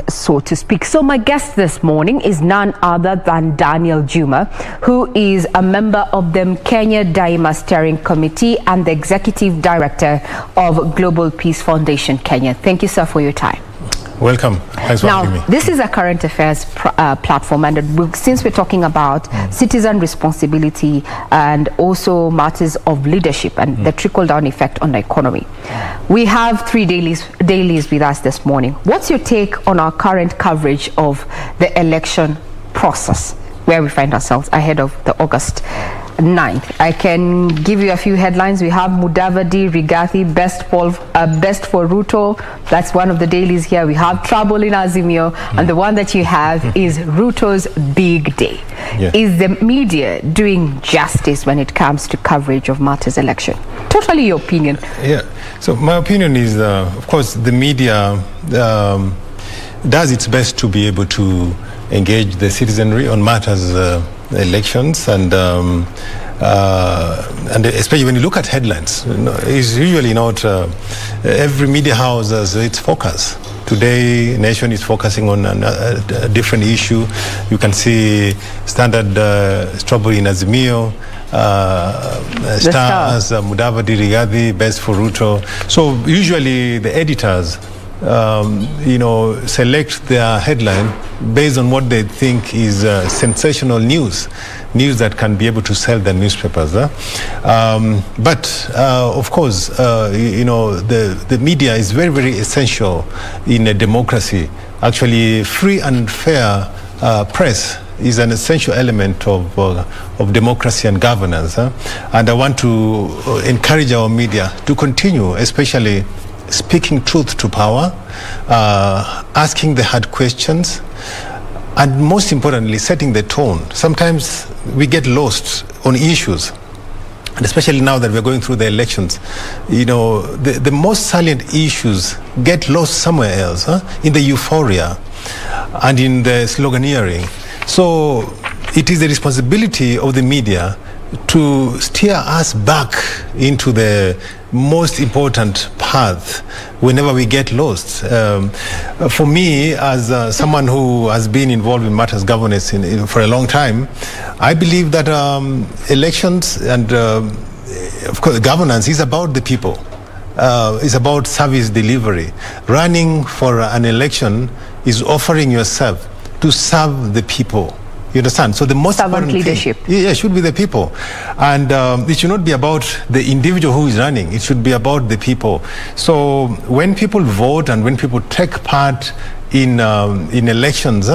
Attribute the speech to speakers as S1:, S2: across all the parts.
S1: so to speak. So my guest this morning is none other than Daniel Juma, who is a member of the Mkenya Daima Steering Committee and the Executive Director of Global Peace Foundation Kenya. Thank you, sir, for your time.
S2: Welcome. Thanks for having me.
S1: This is a current affairs platform, and since we're talking about citizen responsibility and also matters of leadership and the trickle-down effect on the economy, we have three dailies with us this morning. What's your take on our current coverage of the election process, where we find ourselves ahead of the August 9th? I can give you a few headlines. We have Mudavadi, Rigathi, best for Ruto. That's one of the dailies here. We have trouble in Azimio, and the one that you have is Ruto's big day. Yeah. Is the media doing justice when it comes to coverage of matters election? Totally your opinion. Yeah.
S2: So my opinion is, of course, the media does its best to be able to engage the citizenry on matters elections, and especially when you look at headlines, it's usually not every media house has its focus. Today, Nation is focusing on a different issue. You can see Standard trouble in Azimio, Stars, Mudavadi, Rigathi, best for Ruto. So usually the editors select their headline based on what they think is sensational news that can be able to sell their newspapers. But of course, the media is very, very essential in a democracy. Actually, free and fair press is an essential element of democracy and governance. And I want to encourage our media to continue, especially speaking truth to power, asking the hard questions, and most importantly, setting the tone. Sometimes we get lost on issues, and especially now that we're going through the elections, the most salient issues get lost somewhere else, in the euphoria and in the sloganeering. So it is the responsibility of the media to steer us back into the most important path whenever we get lost. For me, as someone who has been involved in matters governance for a long time, I believe that elections and of course governance is about the people. It's about service delivery. Running for an election is offering yourself to serve the people. You understand? So the most important
S1: leadership
S2: should be the people, and it should not be about the individual who is running. It should be about the people. So when people vote and when people take part in elections,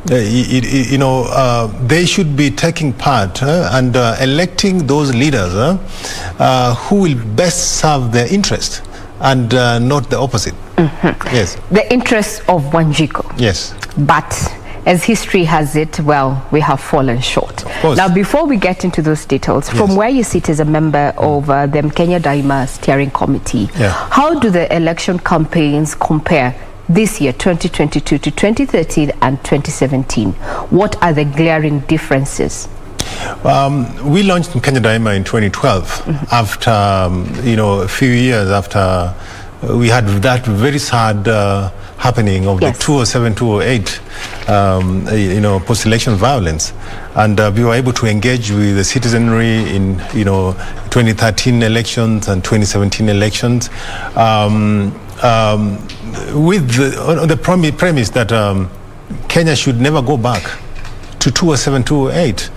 S2: they should be taking part and electing those leaders who will best serve their interest, and not the opposite. Yes.
S1: The interests of Wanjiku.
S2: Yes.
S1: But as history has it, well, we have fallen short. Now, before we get into those details, from where you sit as a member of the Mkenya Daima Steering Committee, how do the election campaigns compare this year, 2022, to 2013 and 2017? What are the glaring differences?
S2: We launched Mkenya Daima in 2012, after, a few years after we had that very sad happening of the 2007-2008 post-election violence, and we were able to engage with the citizenry in 2013 elections and 2017 elections, with the premise that Kenya should never go back to 2007-2008.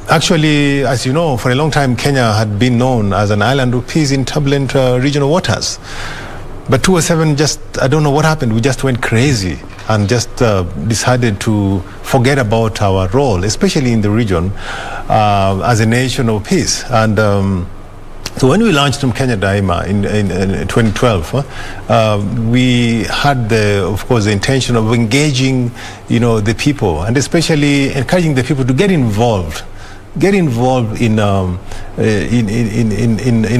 S2: Actually, as you know, for a long time Kenya had been known as an island of peace in turbulent regional waters. But 2007, I don't know what happened. We just went crazy and just decided to forget about our role, especially in the region, as a nation of peace. And so when we launched Mkenya Daima in 2012, we had, of course, the intention of engaging, the people, and especially encouraging the people to get involved in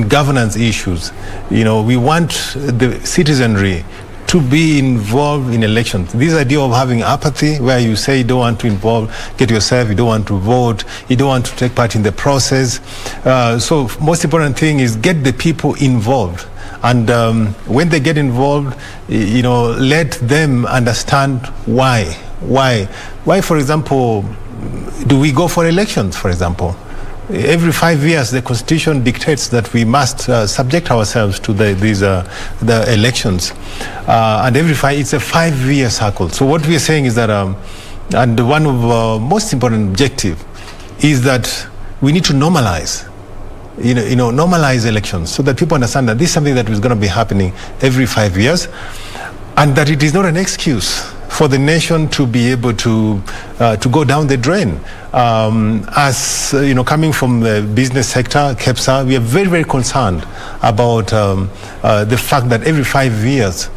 S2: governance issues. We want the citizenry to be involved in elections. This idea of having apathy, where you say you don't want to get yourself, you don't want to vote, you don't want to take part in the process. So most important thing is get the people involved And when they get involved, let them understand why. Why, for example, do we go for elections, for example? Every 5 years, the Constitution dictates that we must subject ourselves to the elections. And it's a 5-year cycle. So what we are saying is that, and one of the most important objective is that we need to normalize, normalize elections so that people understand that this is something that is going to be happening every 5 years, and that it is not an excuse for the nation to be able to go down the drain. As coming from the business sector, Capsule, we are very, very concerned about the fact that every 5 years,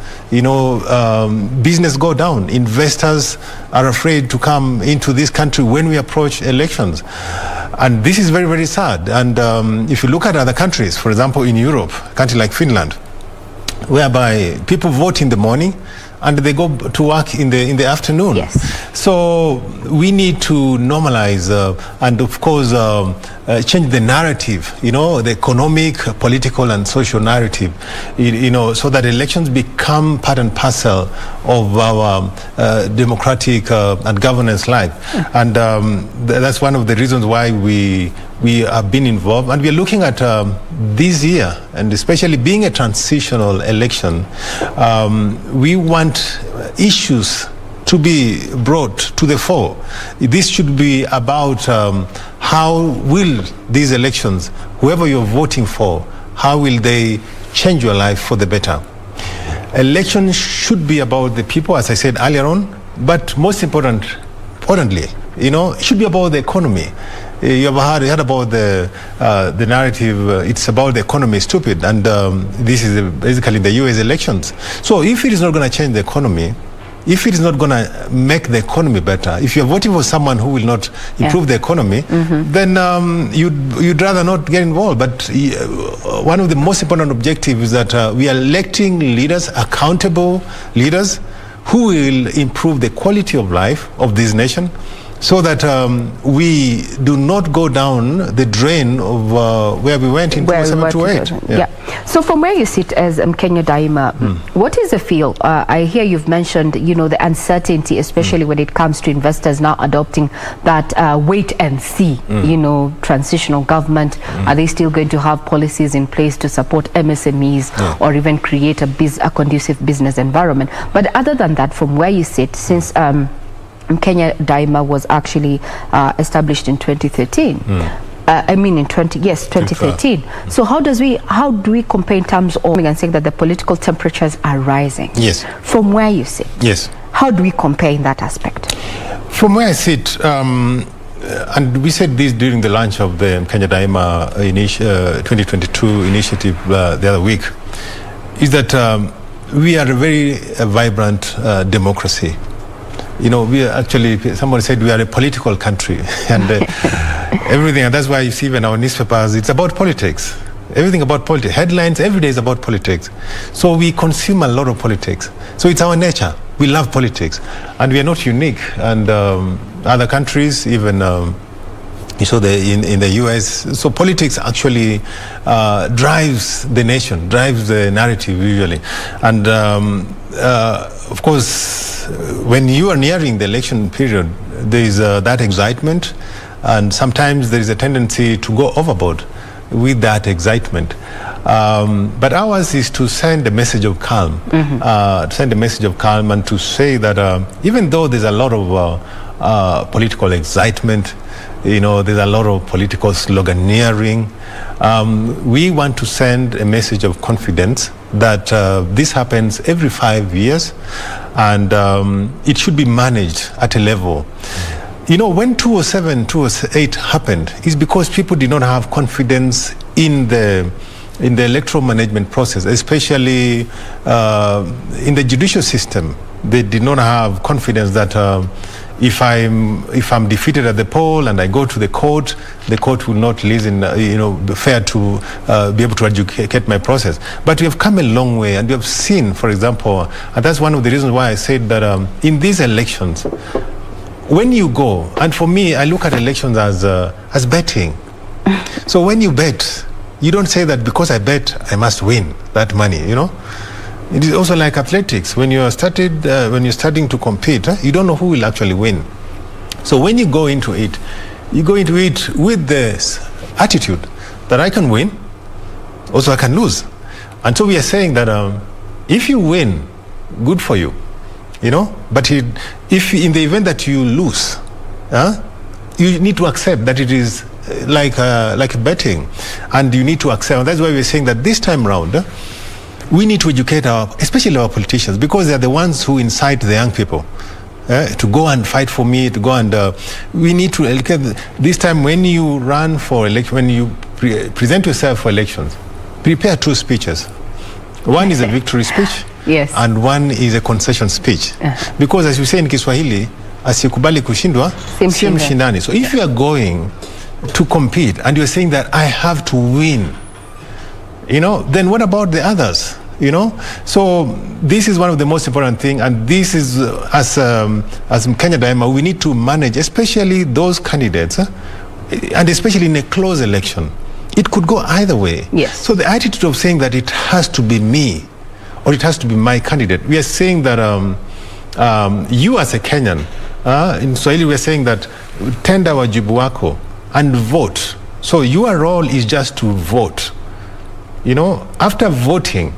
S2: business go down. Investors are afraid to come into this country when we approach elections. And this is very, very sad. And if you look at other countries, for example, in Europe, a country like Finland, whereby people vote in the morning and they go to work in the afternoon.
S1: Yes.
S2: So we need to normalize and of course change the narrative, the economic, political and social narrative, so that elections become part and parcel of our democratic and governance life. And that's one of the reasons why we have been involved, and we are looking at this year, and especially being a transitional election, we want issues to be brought to the fore. This should be about how will these elections, whoever you're voting for, how will they change your life for the better? Elections should be about the people, as I said earlier on, but most importantly, it should be about the economy. You have heard about the narrative, it's about the economy, stupid, and this is basically the US elections. So if it is not going to change the economy, if it is not going to make the economy better, if you're voting for someone who will not improve the economy, then you'd rather not get involved. But one of the most important objectives is that we are electing leaders, accountable leaders, who will improve the quality of life of this nation, so that we do not go down the drain of where we went in 2007-2008.
S1: Yeah. So from where you sit as Mkenya Daima, what is the feel? I hear you've mentioned, the uncertainty, especially when it comes to investors now adopting that wait and see, transitional government. Are they still going to have policies in place to support MSMEs or even create a conducive business environment? But other than that, from where you sit, since Mkenya Daima was actually established in 2013. In 2013. So how do we compare in terms of and saying that the political temperatures are rising?
S2: Yes.
S1: From where you sit?
S2: Yes.
S1: How do we compare in that aspect?
S2: From where I sit, and we said this during the launch of the Mkenya Daima 2022 initiative the other week, is that we are a very vibrant democracy. We are actually, somebody said we are a political country, and everything, and that's why you see when our newspapers, it's about politics. Everything about politics. Headlines every day is about politics. So we consume a lot of politics. So it's our nature. We love politics, and we are not unique. And other countries, even you saw in the US, so politics actually drives the nation, drives the narrative usually. And of course, when you are nearing the election period, there is that excitement, and sometimes there is a tendency to go overboard with that excitement. But ours is to send a message of calm, and to say that even though there's a lot of political excitement, there's a lot of political sloganeering, we want to send a message of confidence that this happens every 5 years, and it should be managed at a level. When 2007, 2008 happened, is because people did not have confidence in the electoral management process, especially in the judicial system. They did not have confidence that if I'm defeated at the poll and I go to the court will not listen, fair to be able to adjudicate my process. But we have come a long way, and we have seen, for example, and that's one of the reasons why I said that in these elections, when you go, and for me, I look at elections as betting. So when you bet, You don't say that because I bet I must win that money, you know. It is also like athletics. When you're starting to compete, you don't know who will actually win. So when you go into it with this attitude that I can win, also I can lose. And so we are saying that if you win, good for you, you know. But if in the event that you lose, you need to accept that it is like betting, and you need to accept. And that's why we're saying that this time around, we need to educate especially our politicians, because they're the ones who incite the young people to go and fight for me, to go and we need to educate. This time when you run for election, when you present yourself for elections, prepare 2 speeches. One is a victory speech,
S1: yes,
S2: and one is a concession speech. Because as you say in Kiswahili, asikubali kushindwa si mshindani. So if you are going to compete and you're saying that I have to win, you know, then what about the others? You know, so this is one of the most important things, and this is as Mkenya Daima, we need to manage, especially those candidates, and especially in a close election. It could go either way.
S1: Yes.
S2: So the attitude of saying that it has to be me, or it has to be my candidate, we are saying that you as a Kenyan, in Swahili we are saying that tenda wajibu wako and vote. So your role is just to vote. You know, after voting,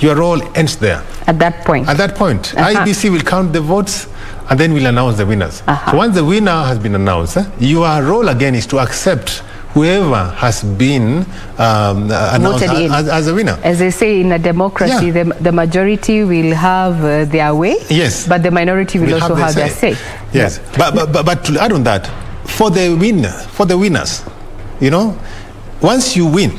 S2: your role ends there.
S1: At that point.
S2: At that point, IBC will count the votes and then we'll announce the winners. So once the winner has been announced, your role again is to accept whoever has been announced as a winner. As
S1: they say in a democracy, the majority will have their way,
S2: yes,
S1: but the minority will also have their say.
S2: Yes, but to add on that, for the winners, you know, once you win,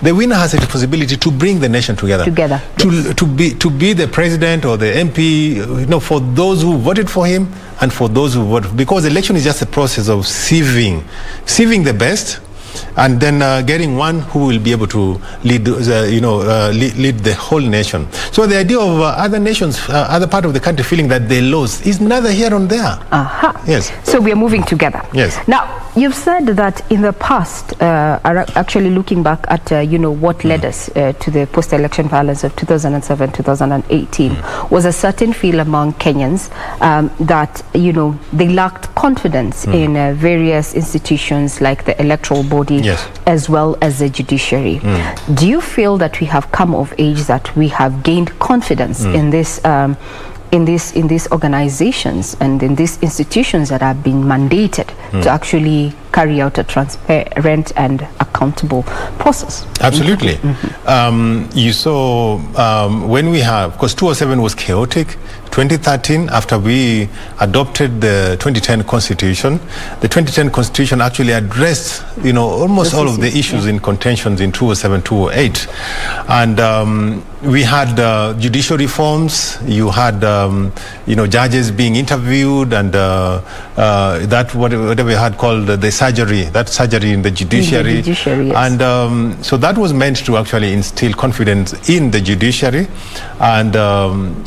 S2: the winner has a responsibility to bring the nation together. To be the president or the MP, you know, for those who voted for him and for those who voted, because election is just a process of sieving the best, and then getting one who will be able to lead, lead the whole nation. So the idea of other nations, other part of the country feeling that they lost is neither here nor there. Yes.
S1: So we are moving together.
S2: Yes.
S1: Now, you've said that in the past, actually looking back at, what led us to the post-election violence of 2007-2018, was a certain feel among Kenyans that, they lacked confidence in various institutions like the electoral body,
S2: yes,
S1: as well as the judiciary. Do you feel that we have come of age, that we have gained confidence in this in these organizations and in these institutions that have been mandated to actually carry out a transparent and accountable process?
S2: Absolutely. You saw when we have, because 2007 was chaotic. 2013, after we adopted the 2010 Constitution, the 2010 Constitution actually addressed, almost all of the issues in contentions in 2007, 2008. And we had judicial reforms. You had, judges being interviewed, and that whatever we had called the surgery in the judiciary.
S1: Yes.
S2: And so that was meant to actually instill confidence in the judiciary. And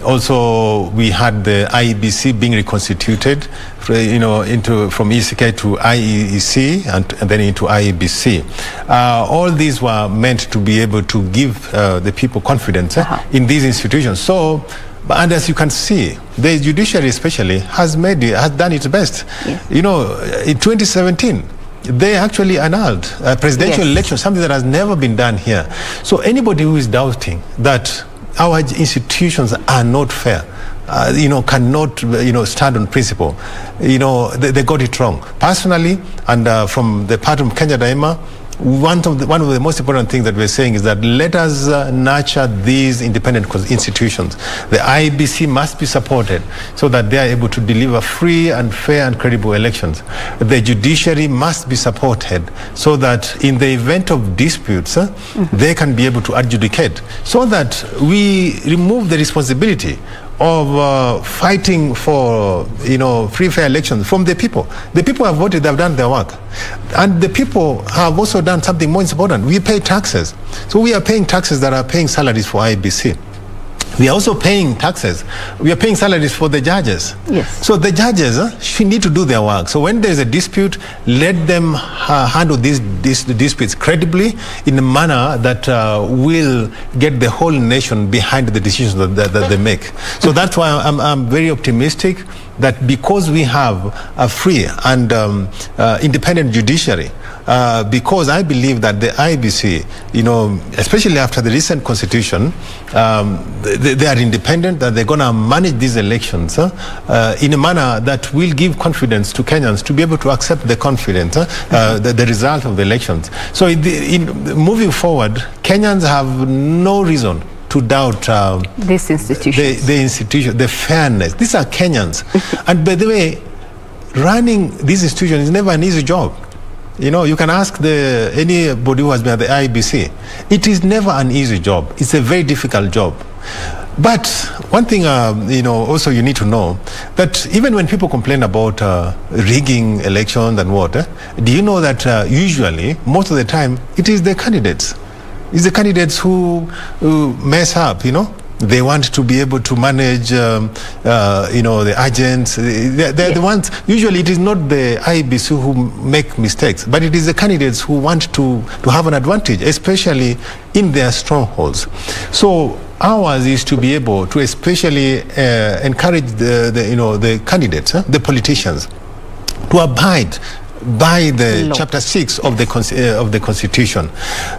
S2: also we had the IEBC being reconstituted, from ECK to IEC and then into IEBC. All these were meant to be able to give the people confidence in these institutions. So, and as you can see, the judiciary especially has done its best. Yes. In 2017, they actually annulled a presidential election, something that has never been done here. So anybody who is doubting that our institutions are not fair, cannot, stand on principle, they got it wrong. Personally, and from the part of Mkenya Daima, one of the most important things that we're saying is that let us nurture these independent institutions. The IBC must be supported so that they are able to deliver free and fair and credible elections. The judiciary must be supported so that in the event of disputes, they can be able to adjudicate, so that we remove the responsibility of fighting for free, fair elections from the people. The people have voted, they've done their work, and the people have also done something more important. We pay taxes, so we are paying taxes that are paying salaries for IBC. We are also paying taxes. We are paying salaries for the judges.
S1: Yes.
S2: So the judges should need to do their work. So when there is a dispute, let them handle these disputes credibly in a manner that will get the whole nation behind the decisions that they make. So that's why I'm very optimistic that because we have a free and independent judiciary, because I believe that the IBC, especially after the recent constitution, they are independent, that they're going to manage these elections in a manner that will give confidence to Kenyans to be able to accept the confidence, the result of the elections. So moving forward, Kenyans have no reason to doubt
S1: these institutions.
S2: The institution, the fairness. These are Kenyans. And by the way, running these institutions is never an easy job. You can ask anybody who has been at the IBC. It is never an easy job. It's a very difficult job. But one thing, also you need to know that even when people complain about rigging elections and what, do you know that usually, most of the time, it is the candidates. It's the candidates who mess up, They want to be able to manage, the agents. They're the ones. Usually, it is not the IBC who make mistakes, but it is the candidates who want to have an advantage, especially in their strongholds. So ours is to be able to especially encourage the candidates, the politicians, to abide by the Chapter 6 of the Constitution,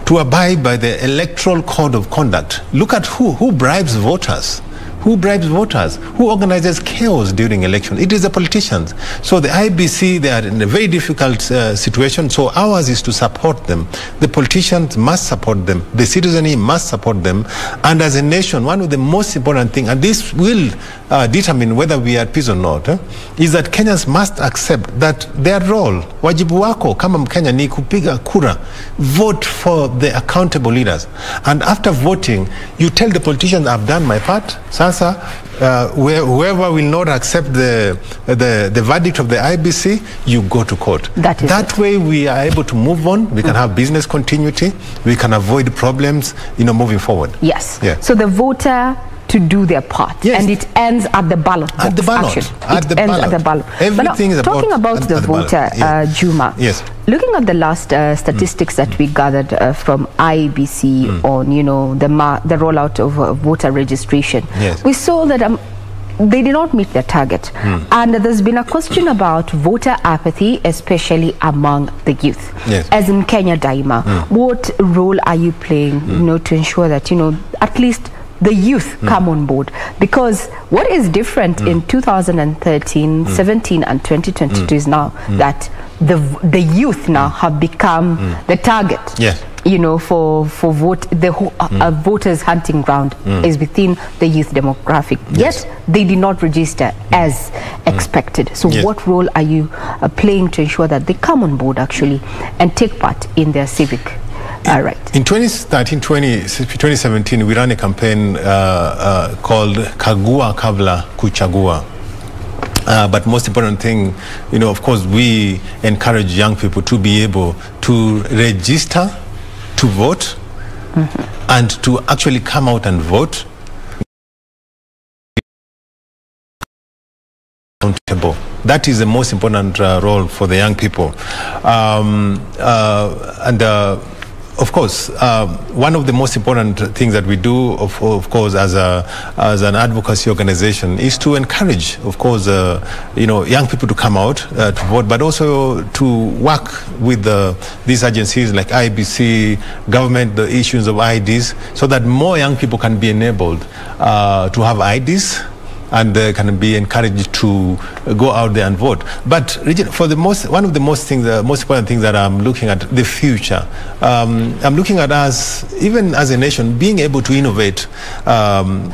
S2: to abide by the Electoral Code of Conduct. Look at who bribes voters. Who bribes voters? Who organizes chaos during election? It is the politicians. So the IBC, they are in a very difficult situation. So ours is to support them. The politicians must support them. The citizenry must support them. And as a nation, one of the most important things, and this will determine whether we are at peace or not, is that Kenyans must accept that their role, wajibu wako kama Mkenya ni kupiga kura, vote for the accountable leaders. And after voting, you tell the politicians, I've done my part. Whoever will not accept the verdict of the IBC, you go to court. That way we are able to move on. We can have business continuity. We can avoid problems, moving forward.
S1: Yes.
S2: Yeah.
S1: So the voter to do their part,
S2: yes.
S1: And it ends at the ballot box.
S2: At the ballot.
S1: At the ballot.
S2: Everything is
S1: talking about the voter, Juma.
S2: Yes.
S1: Looking at the last statistics that we gathered from IBC on, the rollout of voter registration,
S2: yes.
S1: We saw that they did not meet their target. And there's been a question about voter apathy, especially among the youth.
S2: Yes.
S1: As in Mkenya Daima, what role are you playing, to ensure that, at least the youth come on board? Because what is different in 2013, 17 and 2022 is now that the youth now have become the target.
S2: Yes.
S1: For vote, the voters' hunting ground is within the youth demographic.
S2: Yes.
S1: Yet they did not register as expected. So
S2: yes.
S1: what role are you playing to ensure that they come on board actually and take part in their civic? Right.
S2: In 2017, we ran a campaign called Kagua Kabla Kuchagua. But most important thing, of course, we encourage young people to be able to register to vote and to actually come out and vote. That is the most important role for the young people. Of course, one of the most important things that we do, of course, as an advocacy organization, is to encourage, of course, young people to come out to vote, but also to work with these agencies like IBC, government, the issues of IDs, so that more young people can be enabled to have IDs. And can be encouraged to go out there and vote. But for one of the most important things that I'm looking at the future. I'm looking at us, even as a nation, being able to innovate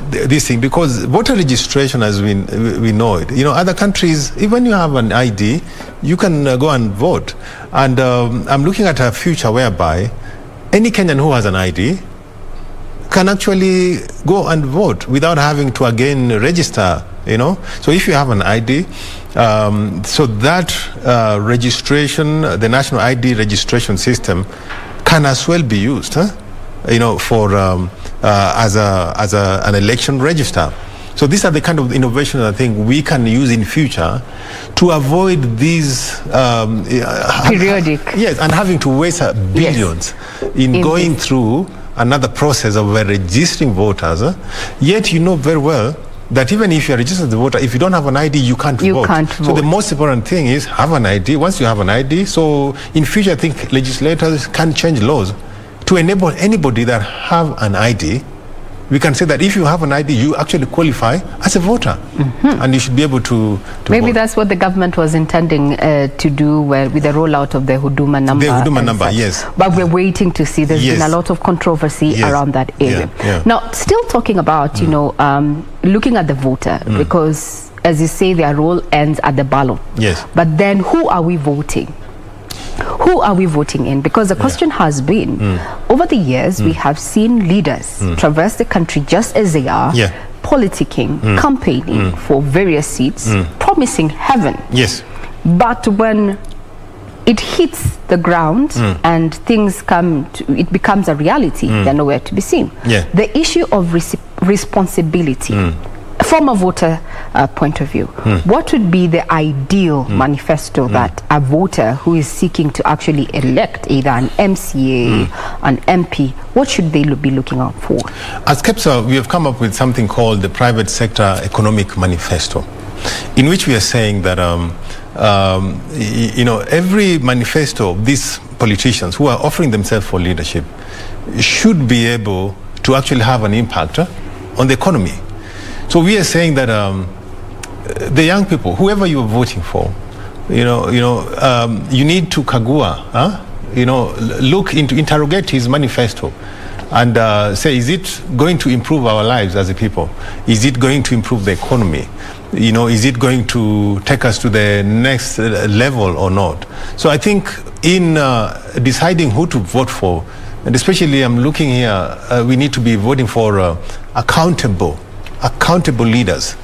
S2: this thing, because voter registration, as we know it, other countries, even you have an ID, you can go and vote. And I'm looking at a future whereby any Kenyan who has an ID can actually go and vote without having to again register, So if you have an ID, so that registration, the national ID registration system can as well be used, for an election register. So these are the kind of innovations I think we can use in future to avoid these
S1: periodic.
S2: Yes, and having to waste billions in going through another process of registering voters. Yet you know very well that even if you are registered as a voter, if you don't have an ID, you can't vote. So the most important thing is have an ID. Once you have an ID, so in future I think legislators can change laws to enable anybody that have an ID. We can say that if you have an ID, you actually qualify as a voter, and you should be able to
S1: maybe
S2: vote.
S1: That's what the government was intending to do with the rollout of the Huduma number.
S2: The Huduma number, yes.
S1: But we're waiting to see. There's been a lot of controversy around that area. Now, still talking about, you know, looking at the voter, because as you say, their role ends at the ballot.
S2: Yes.
S1: But then who are we voting? Who are we voting in? Because the question has been, over the years, we have seen leaders traverse the country just as they are, politicking, campaigning for various seats, promising heaven.
S2: Yes.
S1: But when it hits the ground and things come to, it becomes a reality, they're nowhere to be seen. The issue of responsibility, from a voter point of view, what would be the ideal manifesto that a voter who is seeking to actually elect either an MCA, an MP, what should they be looking out for?
S2: As Capsule, we have come up with something called the Private Sector Economic Manifesto, in which we are saying that you know, every manifesto of these politicians who are offering themselves for leadership should be able to actually have an impact on the economy. So we are saying that the young people, whoever you are voting for, you need to kagua, interrogate his manifesto and say, is it going to improve our lives as a people? Is it going to improve the economy? You know, is it going to take us to the next level or not? So I think in deciding who to vote for, and especially I'm looking here, we need to be voting for accountable leaders,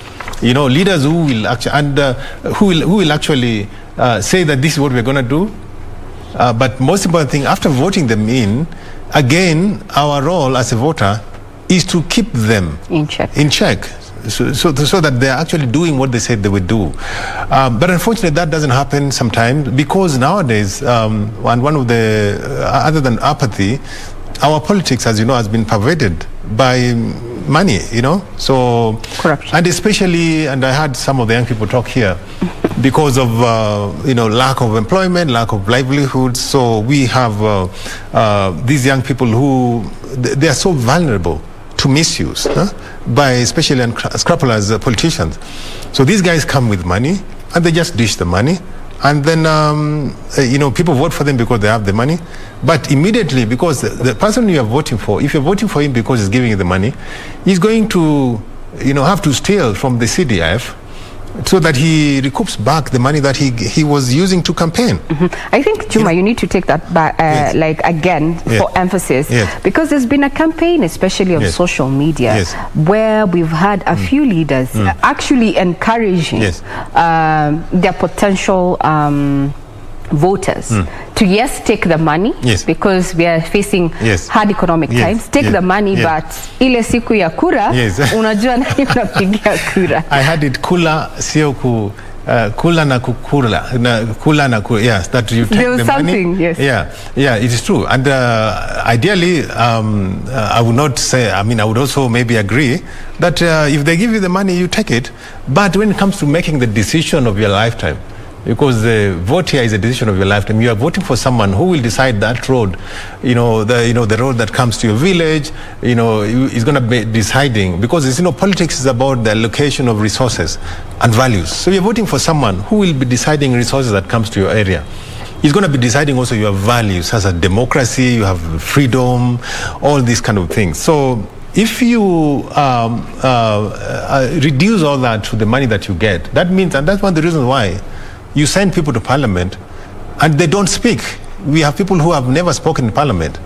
S2: you know, leaders who will actually who will actually say that this is what we're going to do. But most important thing, after voting them in, again, our role as a voter is to keep them in check, so that they're actually doing what they said they would do. But unfortunately, that doesn't happen sometimes, because nowadays, and one of the other than apathy, our politics, as you know, has been pervaded by money, you know, so
S1: corruption.
S2: And especially, and I had some of the young people talk here, because of lack of employment, lack of livelihoods. So we have these young people who they are so vulnerable to misuse by especially unscrupulous politicians. So these guys come with money and they just dish the money, and then people vote for them because they have the money. But immediately, because the person you are voting for, if you're voting for him because he's giving you the money, he's going to have to steal from the CDF so that he recoups back the money that he was using to campaign.
S1: I think, Juma, you need to take that back, again, for emphasis, because there's been a campaign, especially of social media, where we've had a few leaders actually encouraging their potential voters to take the money, because we are facing hard economic times. Take the money, but ile siku ya kura, unajua nani unapigia kura.
S2: I had it kula sio ku kula na kukula kula na yes, that you take
S1: there was
S2: the
S1: something
S2: money. It is true. And ideally, I would not say, I would also maybe agree that if they give you the money, you take it. But when it comes to making the decision of your lifetime, because the vote here is a decision of your lifetime, you are voting for someone who will decide that road, the road that comes to your village, is going to be deciding, because politics is about the allocation of resources and values. So you're voting for someone who will be deciding resources that comes to your area. He's going to be deciding also your values, as a democracy, you have freedom, all these kind of things. So if you reduce all that to the money that you get, that means, and that's one of the reasons why you send people to parliament and they don't speak. We have people who have never spoken in parliament.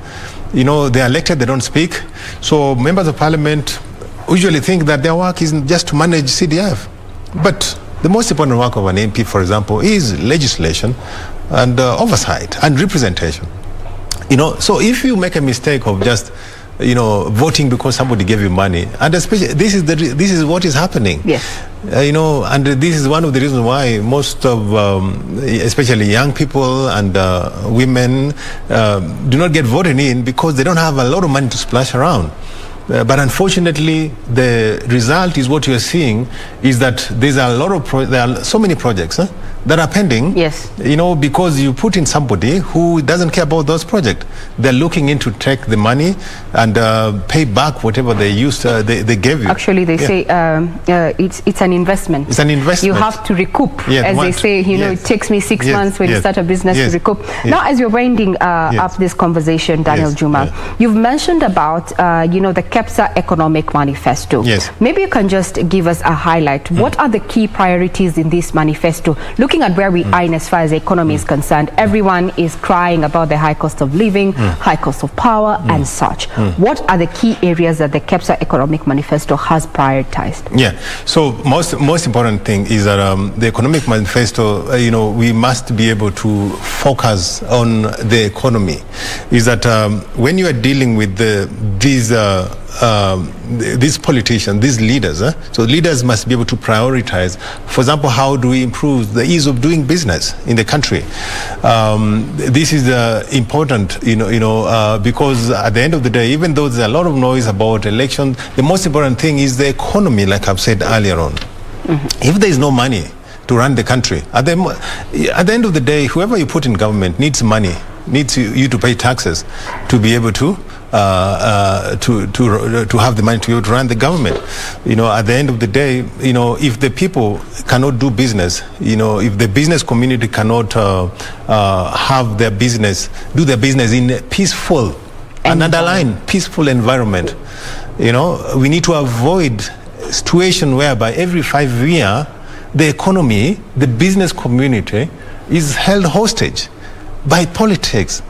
S2: They're elected, they don't speak. So members of parliament usually think that their work is just to manage CDF. But the most important work of an MP, for example, is legislation and oversight and representation. So if you make a mistake of just voting because somebody gave you money. And especially, this is what is happening.
S1: Yes.
S2: And this is one of the reasons why most of, especially young people and women, do not get voted in, because they don't have a lot of money to splash around. But unfortunately, the result is what you are seeing is that there are so many projects that are pending.
S1: Yes.
S2: Because you put in somebody who doesn't care about those projects. They're looking in to take the money and pay back whatever they they gave you.
S1: Actually, they say it's an investment.
S2: It's an investment.
S1: You have to recoup, as they say. It takes me 6 months when you start a business to recoup. Now, as you're winding up this conversation, Daniel Juma, you've mentioned about the KBC Economic Manifesto.
S2: Yes.
S1: Maybe you can just give us a highlight. What are the key priorities in this manifesto? Looking at where we are in as far as the economy is concerned, everyone is crying about the high cost of living, high cost of power, and such. What are the key areas that the KBC Economic Manifesto has prioritized? Yeah.
S2: So most important thing is that the Economic Manifesto, we must be able to focus on the economy. Is that when you are dealing with these politicians, these leaders, so leaders must be able to prioritize. For example, how do we improve the ease of doing business in the country? This is important, because at the end of the day, even though there's a lot of noise about elections, the most important thing is the economy, like I've said earlier on. If there is no money to run the country, at the end of the day, whoever you put in government needs money, needs you to pay taxes to be able to have the money to be able to run the government. At the end of the day, if the people cannot do business, if the business community cannot have their business, do their business in a peaceful and underline peaceful environment, we need to avoid a situation whereby every 5 years the economy, the business community is held hostage by politics.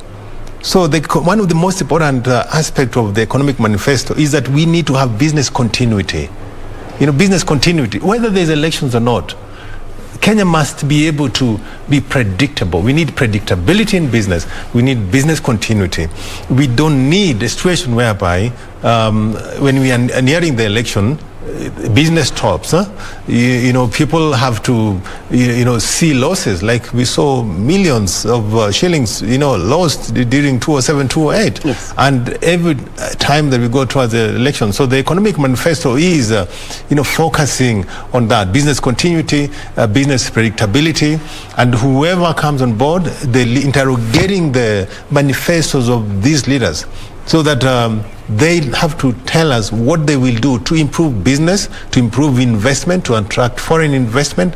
S2: So one of the most important aspects of the Economic Manifesto is that we need to have business continuity. Business continuity, whether there's elections or not. Kenya must be able to be predictable. We need predictability in business. We need business continuity. We don't need a situation whereby when we are nearing the election, business stops. People have to, see losses. Like we saw millions of shillings, lost during 2007, 2008.
S1: Yes.
S2: And every time that we go towards the election. So the Economic Manifesto is, focusing on that. Business continuity, business predictability. And whoever comes on board, they're interrogating the manifestos of these leaders, so that they have to tell us what they will do to improve business, to improve investment, to attract foreign investment,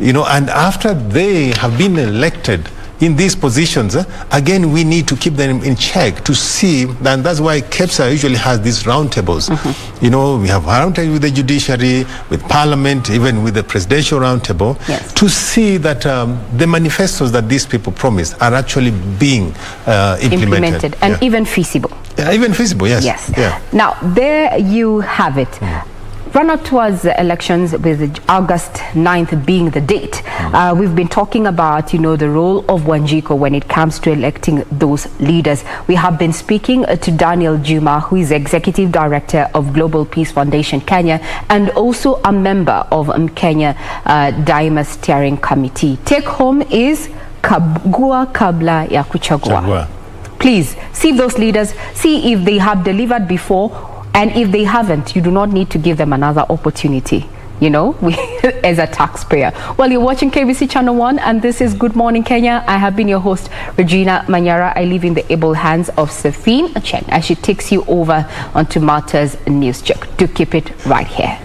S2: and after they have been elected in these positions, again, we need to keep them in check to see, and that's why KBC usually has these roundtables. We have roundtables with the judiciary, with parliament, even with the presidential roundtable, to see that the manifestos that these people promise are actually being implemented.
S1: And even feasible.
S2: Even feasible, yes.
S1: Yes. Now, there you have it. Run out towards the elections, with August 9th being the date. We've been talking about, the role of Wanjiku when it comes to electing those leaders. We have been speaking to Daniel Juma, who is Executive Director of Global Peace Foundation Kenya, and also a member of Mkenya Daima Steering Committee. Take home is Kagua Kabla ya Kuchagua. Please see those leaders, see if they have delivered before, and if they haven't, you do not need to give them another opportunity, as a taxpayer. Well, you're watching KBC Channel 1, and this is Good Morning Kenya. I have been your host, Regina Manyara. I leave in the able hands of Safine Chen as she takes you over onto Martha's News Check. Do keep it right here.